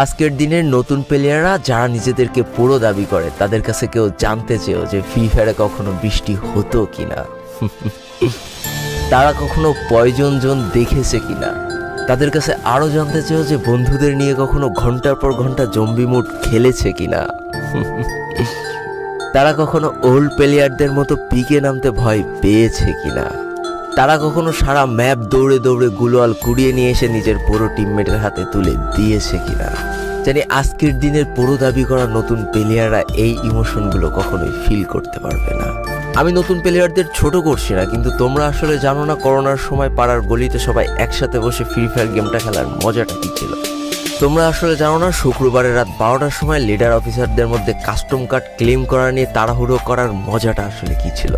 আজকের দিনের নতুন প্লেয়াররা যারা নিজেদেরকে পুরো দাবি করে তাদের কাছে কেউ জানতে চেয়েও যে ফ্রি ফায়ারে কখনো বৃষ্টি হতো কিনা, তারা কখনো পয়জন জোন দেখেছে কিনা, তাদের কাছে আরও জানতে চেয়েও যে বন্ধুদের নিয়ে কখনো ঘন্টার পর ঘন্টা জম্বি মুড খেলেছে কিনা, তারা কখনো ওল্ড প্লেয়ারদের মতো পিকে নামতে ভয় পেয়েছে কিনা, তারা কখনো সারা ম্যাপ দৌড়ে দৌড়ে গুলোয়াল কুড়িয়ে নিয়ে এসে নিজের পুরো টিমমেটের হাতে তুলে দিয়েছে কিনা। জানি আজকের দিনের পুরো দাবি করা নতুন প্লেয়াররা এই ইমোশনগুলো কখনোই ফিল করতে পারবে না। আমি নতুন প্লেয়ারদের ছোট করছি না, কিন্তু তোমরা আসলে জানো না করোনার সময় পাড়ার গলিতে সবাই একসাথে বসে ফ্রি ফায়ার গেমটা খেলার মজাটা কী ছিল। তোমরা আসলে জানো না শুক্রবারের রাত 12টার সময় লিডার অফিসারদের মধ্যে কাস্টম কার্ড ক্লেম করা নিয়ে তাড়াহুড়ো করার মজাটা আসলে কী ছিল।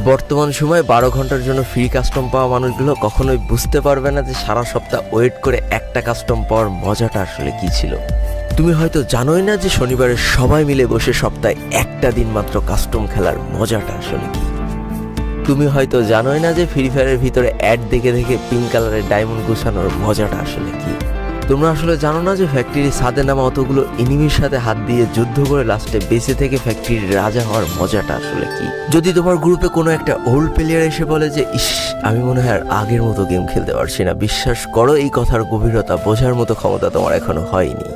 বর্তমান সময়ে 12 ঘন্টার জন্য ফ্রি কাস্টম পাওয়া মানুষগুলো কখনোই বুঝতে পারবে না যে সারা সপ্তাহ ওয়েট করে একটা কাস্টম পাওয়ার মজাটা আসলে কী ছিল। তুমি হয়তো জানোই না যে শনিবারে সবাই মিলে বসে সপ্তাহে একটা দিন মাত্র কাস্টম খেলার মজাটা আসলে কী। তুমি হয়তো জানোই না যে ফ্রি ফায়ারের ভিতরে অ্যাড দেখে দেখে পিঙ্ক কালারের ডায়মন্ড গুছানোর মজাটা আসলে কী। তোমরা আসলে জানো না যে ফ্যাক্টরির ছাদে নামা অতগুলো এনিমির সাথে হাত দিয়ে যুদ্ধ করে লাস্টে বেঁচে থেকে ফ্যাক্টরির রাজা হওয়ার মজাটা আসলে কি। যদি তোমার গ্রুপে কোনো একটা ওল্ড প্লেয়ার এসে বলে যে ইস আমি মনে হয় আর আগের মতো গেম খেলতে পারছি না, বিশ্বাস করো এই কথার গভীরতা বোঝার মতো ক্ষমতা তোমার এখনো হয়নি।